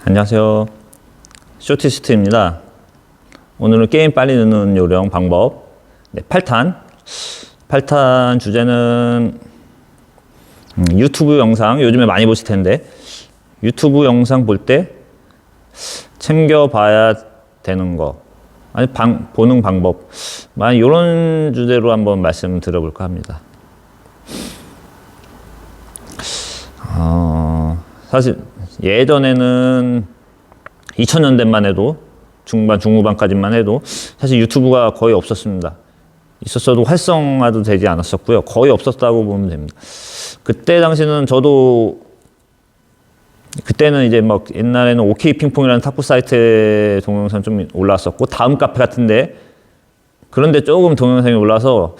안녕하세요. 쇼티스트입니다. 오늘은 게임 빨리 넣는 요령 방법 8탄 주제는 유튜브 영상 요즘에 많이 보실 텐데 유튜브 영상 볼 때 챙겨봐야 되는 거 아니 보는 방법 이런 주제로 한번 말씀 드려볼까 합니다. 사실 예전에는 2000년대만 해도 중반, 중후반까지만 해도 사실 유튜브가 거의 없었습니다. 있었어도 활성화도 되지 않았었고요. 거의 없었다고 보면 됩니다. 그때 당시는 그때는 이제 막 옛날에는 OK 핑퐁이라는 탁구 사이트에 동영상 좀 올라왔었고 다음 카페 같은데 그런데 조금 동영상이 올라서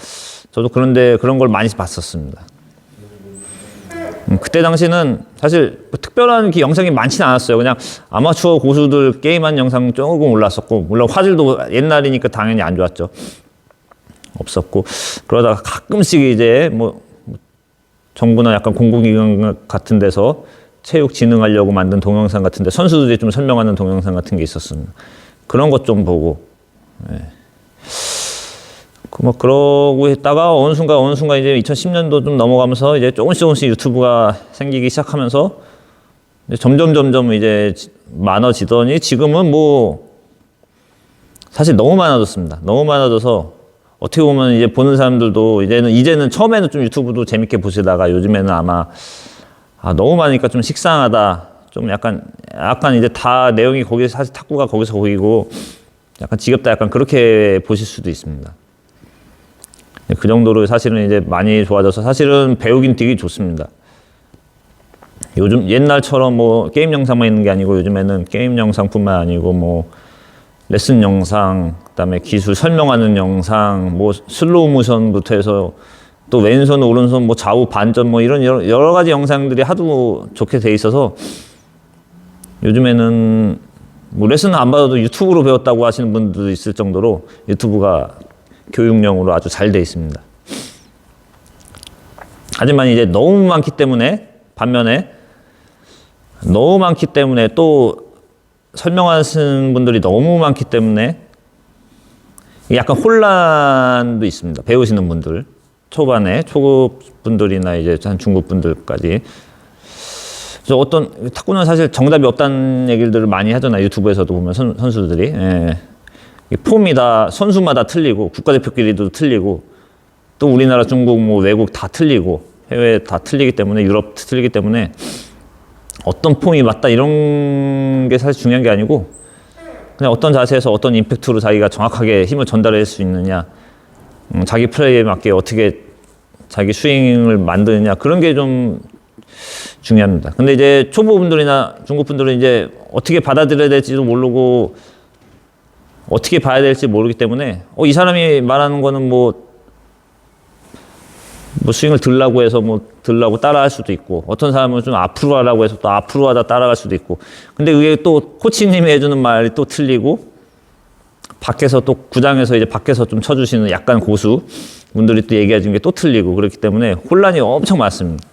저도 그런 걸 많이 봤었습니다. 그때 당시는 사실 특별한 영상이 많지는 않았어요. 그냥 아마추어 고수들 게임한 영상 조금 올랐었고, 물론 화질도 옛날이니까 당연히 안 좋았죠. 없었고, 그러다가 가끔씩 이제 정부나 약간 공공기관 같은 데서 체육 진흥하려고 만든 동영상 같은데 선수들이 좀 설명하는 동영상 같은 게 있었습니다. 그런 것 좀 보고, 그러고 있다가 어느 순간 이제 2010년도 좀 넘어가면서 이제 조금씩 유튜브가 생기기 시작하면서 이제 점점 이제 많아지더니 지금은 사실 너무 많아졌습니다. 너무 많아져서 어떻게 보면 이제 보는 사람들도 이제는 처음에는 좀 유튜브도 재밌게 보시다가 요즘에는 아마 너무 많으니까 좀 식상하다. 좀 약간 이제 다 내용이 사실 탁구가 거기서 보이고 약간 지겹다. 약간 그렇게 보실 수도 있습니다. 그 정도로 사실은 이제 많이 좋아져서 사실은 배우긴 되게 좋습니다. 요즘 옛날처럼 게임 영상만 있는 게 아니고 요즘에는 게임 영상뿐만 아니고 레슨 영상, 그다음에 기술 설명하는 영상, 슬로우 모션부터 해서 또 왼손, 오른손, 좌우 반전 이런 여러 가지 영상들이 하도 좋게 돼 있어서 요즘에는 레슨을 안 받아도 유튜브로 배웠다고 하시는 분들도 있을 정도로 유튜브가 교육용으로 아주 잘 돼 있습니다. 하지만 이제 너무 많기 때문에 또 설명하시는 분들이 너무 많기 때문에 약간 혼란도 있습니다. 배우시는 분들 초반에 초급 분들이나 이제 한 중급 분들까지. 그래서 탁구는 사실 정답이 없다는 얘기들을 많이 하잖아요. 유튜브에서도 보면 선수들이. 폼이 다 선수마다 틀리고 국가대표끼리도 틀리고 또 우리나라, 중국, 외국 다 틀리고 해외 다 틀리기 때문에 유럽 틀리기 때문에 어떤 폼이 맞다 이런 게 사실 중요한 게 아니고 그냥 어떤 자세에서 어떤 임팩트로 자기가 정확하게 힘을 전달할 수 있느냐, 자기 플레이에 맞게 어떻게 자기 스윙을 만드느냐 그런 게 좀 중요합니다. 근데 이제 초보분들이나 중급분들은 이제 어떻게 받아들여야 될지도 모르고 어떻게 봐야 될지 모르기 때문에 이 사람이 말하는 거는 스윙을 들라고 해서 들라고 따라할 수도 있고 어떤 사람은 좀 앞으로 하라고 해서 또 앞으로 하다 따라갈 수도 있고 근데 그게 또 코치님이 해주는 말이 또 틀리고 밖에서 또 구장에서 이제 밖에서 좀 쳐주시는 약간 고수 분들이 또 얘기해 주는 게 또 틀리고 그렇기 때문에 혼란이 엄청 많습니다.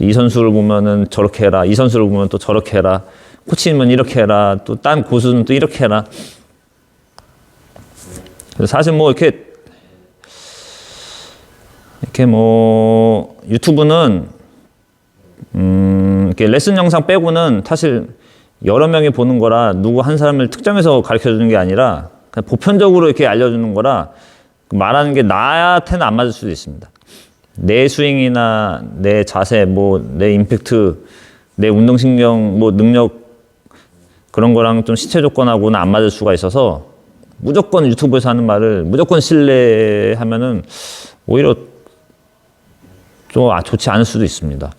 이 선수를 보면은 저렇게 해라, 이 선수를 보면 또 저렇게 해라, 코치님은 이렇게 해라, 또 딴 고수는 또 이렇게 해라. 사실 이렇게 유튜브는 이렇게 레슨 영상 빼고는 사실 여러 명이 보는 거라 누구 한 사람을 특정해서 가르쳐 주는 게 아니라 그냥 보편적으로 이렇게 알려주는 거라 말하는 게 나한테는 안 맞을 수도 있습니다. 내 스윙이나 내 자세, 내 임팩트, 내 운동신경, 능력 그런 거랑 좀 시체 조건하고는 안 맞을 수가 있어서 무조건 유튜브에서 하는 말을 무조건 신뢰하면은 오히려 좀 좋지 않을 수도 있습니다.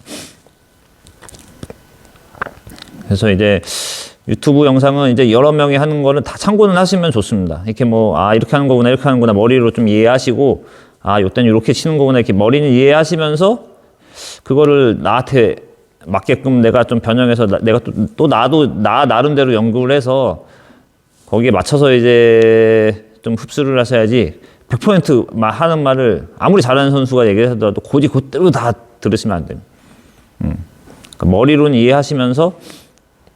그래서 이제 유튜브 영상은 이제 여러 명이 하는 거는 다 참고는 하시면 좋습니다. 이렇게 이렇게 하는 거구나, 이렇게 하는 거구나 머리로 좀 이해하시고 요때는 이렇게 치는 거구나 이렇게 머리는 이해하시면서 그거를 나한테 맞게끔 내가 좀 변형해서 내가 나 나름대로 연구를 해서 거기에 맞춰서 이제 좀 흡수를 하셔야지 100% 하는 말을 아무리 잘하는 선수가 얘기하더라도 그대로 다 들으시면 안 됩니다. 그러니까 머리로는 이해하시면서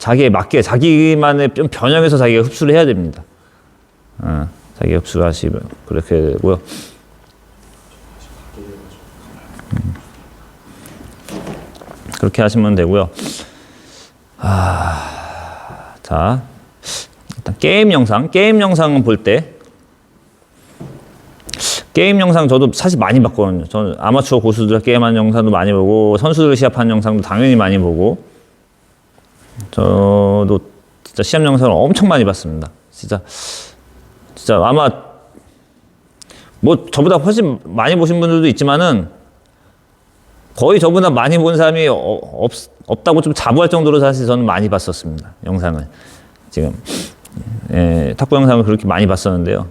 자기에 맞게 자기만의 좀 변형해서 자기가 흡수를 해야 됩니다. 자기가 흡수를 하시면 그렇게 되고요. 그렇게 하시면 되고요. 자, 일단 게임 영상은 볼 때, 게임 영상 저도 사실 많이 봤거든요. 저는 아마추어 고수들 게임하는 영상도 많이 보고, 선수들 시합하는 영상도 당연히 많이 보고, 저도 진짜 시합 영상을 엄청 많이 봤습니다. 진짜 아마, 뭐, 저보다 훨씬 많이 보신 분들도 있지만은, 거의 저보다 많이 본 사람이 없다고 좀 자부할 정도로 사실 저는 많이 봤었습니다. 영상을. 지금. 예, 탁구 영상을 그렇게 많이 봤었는데요.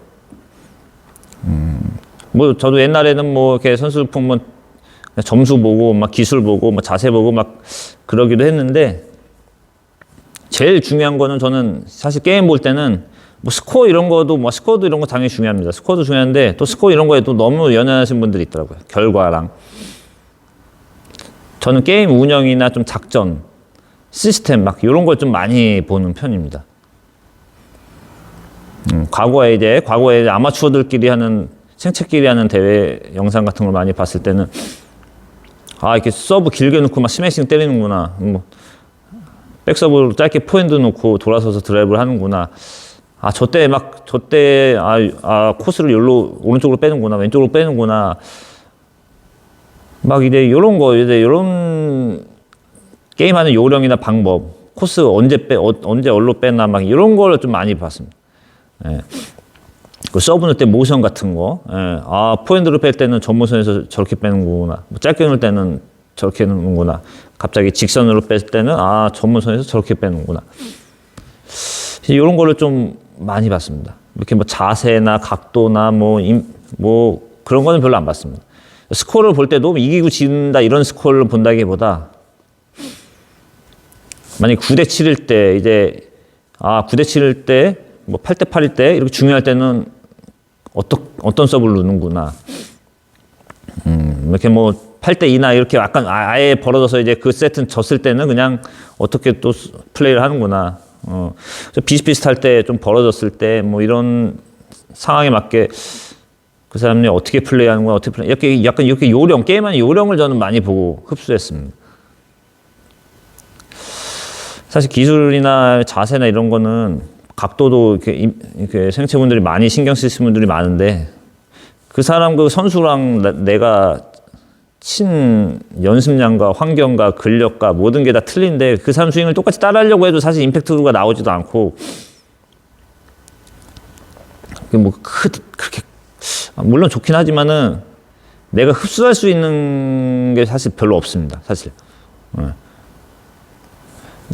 뭐, 저도 옛날에는 뭐, 이렇게 선수들 보면 점수 보고, 막 기술 보고, 막 자세 보고, 막 그러기도 했는데, 제일 중요한 거는 저는 사실 게임 볼 때는 뭐 스코어 이런 거도, 뭐 스코어도 이런 거 당연히 중요합니다. 스코어도 중요한데, 또 스코어 이런 거에 또 너무 연연하신 분들이 있더라고요. 결과랑. 저는 게임 운영이나 좀 작전, 시스템 막 이런 걸 좀 많이 보는 편입니다. 과거에 아마추어들끼리 하는, 생체끼리 하는 대회 영상 같은 걸 많이 봤을 때는, 이렇게 서브 길게 놓고 막 스매싱 때리는구나. 뭐, 백서브로 짧게 포핸드 놓고 돌아서서 드라이브를 하는구나. 저때 코스를 여기로 오른쪽으로 빼는구나. 왼쪽으로 빼는구나. 막 이제 요런 게임하는 요령이나 방법, 코스 언제 어디로 빼나 막 이런 걸 좀 많이 봤습니다. 예. 그 서브 넣을 때 모션 같은 거, 예. 포핸드로 뺄 때는 전모선에서 저렇게 빼는구나. 뭐 짧게 넣을 때는 저렇게 넣는구나. 갑자기 직선으로 뺄 때는 전모선에서 저렇게 빼는구나. 이런 거를 좀 많이 봤습니다. 이렇게 뭐 자세나 각도나 뭐 그런 거는 별로 안 봤습니다. 스코어를 볼 때도 이기고 진다 이런 스코어를 본다기보다 만약 9대 7일 때 이제 9대 7일 때 뭐 8대 8일 때 이렇게 중요할 때는 어떤 서브를 넣는구나. 이렇게 뭐 8대 2나 이렇게 약간 아예 벌어져서 이제 그 세트는 졌을 때는 그냥 어떻게 또 플레이를 하는구나. 비슷비슷할 때 좀 벌어졌을 때 뭐 이런 상황에 맞게 그 사람이 어떻게 플레이하는구나, 이렇게 약간 이렇게 게임하는 요령을 저는 많이 보고 흡수했습니다. 사실 기술이나 자세나 이런 거는 각도도 이렇게 생체분들이 많이 신경 쓰시는 분들이 많은데 그 사람 그 선수랑 내가 친 연습량과 환경과 근력과 모든 게 다 틀린데 그 사람 스윙을 똑같이 따라하려고 해도 사실 임팩트가 나오지도 않고 뭐 그렇게 물론 좋긴 하지만은 내가 흡수할 수 있는 게 사실 별로 없습니다. 사실. 근데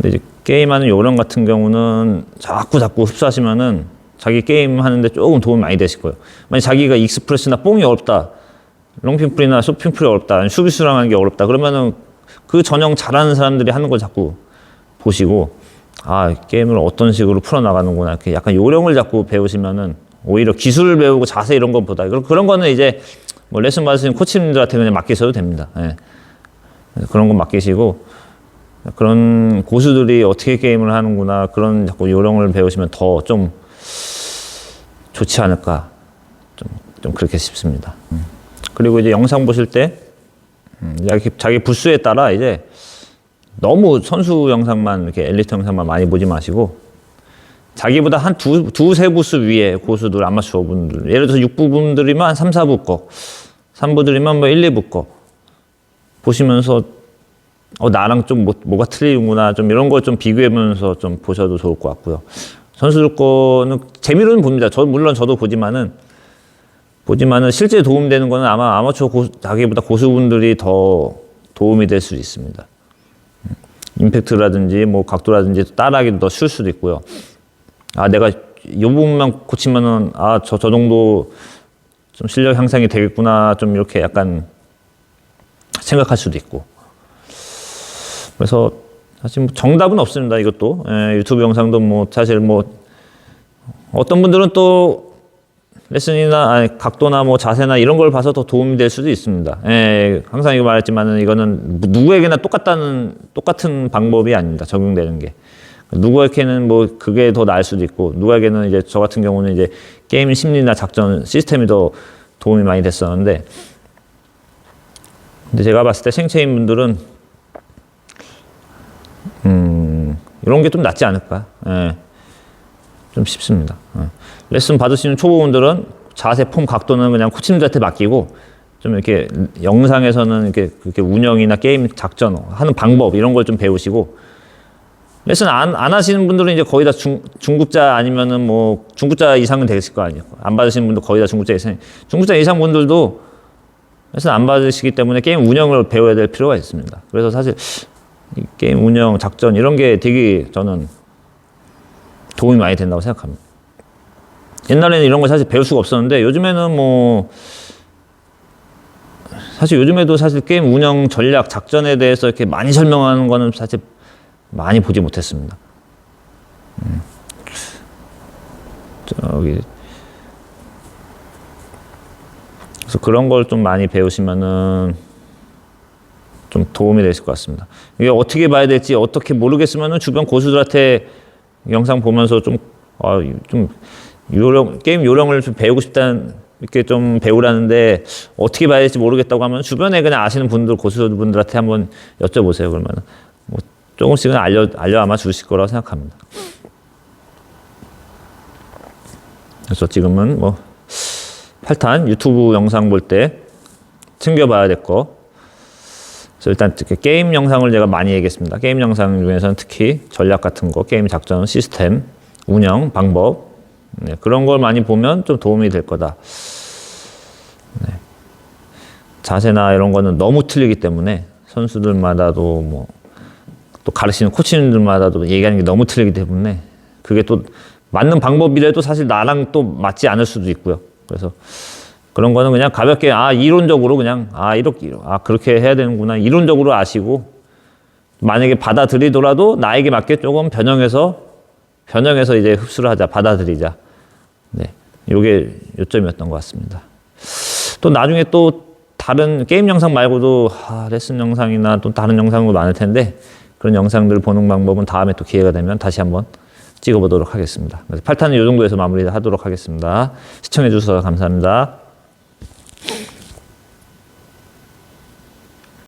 이제 게임하는 요령 같은 경우는 자꾸 흡수하시면은 자기 게임 하는데 조금 도움이 많이 되실 거예요. 만약 자기가 익스프레스나 뽕이 어렵다, 롱핀풀이나 숏핀풀이 어렵다, 수비수랑 하는 게 어렵다. 그러면은 그 전형 잘하는 사람들이 하는 걸 자꾸 보시고 게임을 어떤 식으로 풀어나가는구나. 이렇게 약간 요령을 자꾸 배우시면은 오히려 기술을 배우고 자세 이런 것보다 그런 거는 이제 뭐 레슨 받으시는 코치님들한테 그냥 맡기셔도 됩니다. 예. 그런 건 맡기시고 그런 고수들이 어떻게 게임을 하는구나 그런 자꾸 요령을 배우시면 더 좀 좋지 않을까 좀 그렇게 싶습니다. 그리고 이제 영상 보실 때 자기 부스에 따라 이제 너무 선수 영상만 이렇게 엘리트 영상만 많이 보지 마시고 자기보다 한 두세 부스 위에 고수들 아마추어 분들 예를 들어서 6부 분들이면 한 3, 4부 거 3부들이면 뭐 1, 2부 거 보시면서 나랑 좀 뭐가 틀리는구나 좀 이런 걸 좀 비교해보면서 좀 보셔도 좋을 것 같고요. 선수들 거는 재미로는 봅니다. 물론 저도 보지만은 실제 도움되는 거는 아마 아마추어 자기보다 고수분들이 더 도움이 될 수 있습니다. 임팩트라든지 뭐 각도라든지 따라하기도 더 쉬울 수도 있고요. 내가 이 부분만 고치면은 저 정도 좀 실력 향상이 되겠구나 좀 이렇게 약간 생각할 수도 있고. 그래서 사실 뭐 정답은 없습니다. 이것도 유튜브 영상도 뭐 사실 뭐 어떤 분들은 또 레슨이나 각도나 뭐 자세나 이런 걸 봐서 더 도움이 될 수도 있습니다. 항상 이거 말했지만은 이거는 누구에게나 똑같은 방법이 아닙니다. 적용되는 게 누구에게는 뭐 그게 더 나을 수도 있고, 누구에게는 이제 저 같은 경우는 이제 게임 심리나 작전 시스템이 더 도움이 많이 됐었는데, 근데 제가 봤을 때 생체인 분들은 이런 게 좀 낫지 않을까. 예. 좀 쉽습니다. 예. 레슨 받으시는 초보분들은 자세, 폼, 각도는 그냥 코치님들한테 맡기고, 좀 이렇게 영상에서는 이렇게 그렇게 운영이나 게임 작전 하는 방법 이런 걸 좀 배우시고, 레슨 안 하시는 분들은 이제 거의 다 중급자 아니면은 뭐 중급자 이상은 되실 거 아니에요. 안 받으시는 분도 거의 다 중급자 이상. 중급자 이상 분들도 레슨 안 받으시기 때문에 게임 운영을 배워야 될 필요가 있습니다. 그래서 사실 이 게임 운영, 작전 이런 게 되게 저는 도움이 많이 된다고 생각합니다. 옛날에는 이런 걸 사실 배울 수가 없었는데, 요즘에는 뭐 사실 요즘에도 사실 게임 운영 전략, 작전에 대해서 이렇게 많이 설명하는 거는 사실 많이 보지 못했습니다. 그래서 그런 걸 좀 많이 배우시면은 좀 도움이 되실 것 같습니다. 이게 어떻게 봐야 될지 어떻게 모르겠으면은 주변 고수들한테 영상 보면서 좀 게임 요령을 좀 배우고 싶다는, 이렇게 좀 배우라는데 어떻게 봐야 될지 모르겠다고 하면 주변에 그냥 아시는 분들, 고수분들한테 한번 여쭤보세요. 그러면 뭐 조금씩은 알려 아마 주실 거라고 생각합니다. 그래서 지금은 뭐 8탄 유튜브 영상 볼 때 챙겨봐야 될 거. 그래서 일단 게임 영상을 제가 많이 얘기했습니다. 게임 영상 중에서는 특히 전략 같은 거, 게임 작전, 시스템, 운영, 방법, 네, 그런 걸 많이 보면 좀 도움이 될 거다. 네. 자세나 이런 거는 너무 틀리기 때문에 선수들마다도 뭐 또 가르치는 코치님들마다도 얘기하는 게 너무 틀리기 때문에 그게 또 맞는 방법이라도 사실 나랑 또 맞지 않을 수도 있고요. 그래서 그런 거는 그냥 가볍게 이론적으로 그냥 이렇게 그렇게 해야 되는구나 이론적으로 아시고, 만약에 받아들이더라도 나에게 맞게 조금 변형해서 이제 흡수를 하자, 받아들이자. 네, 요게 요점이었던 것 같습니다. 또 나중에 또 다른 게임 영상 말고도 레슨 영상이나 또 다른 영상도 많을 텐데, 그런 영상들 보는 방법은 다음에 또 기회가 되면 다시 한번 찍어보도록 하겠습니다. 그래서 8탄은 이 정도에서 마무리하도록 하겠습니다. 시청해 주셔서 감사합니다.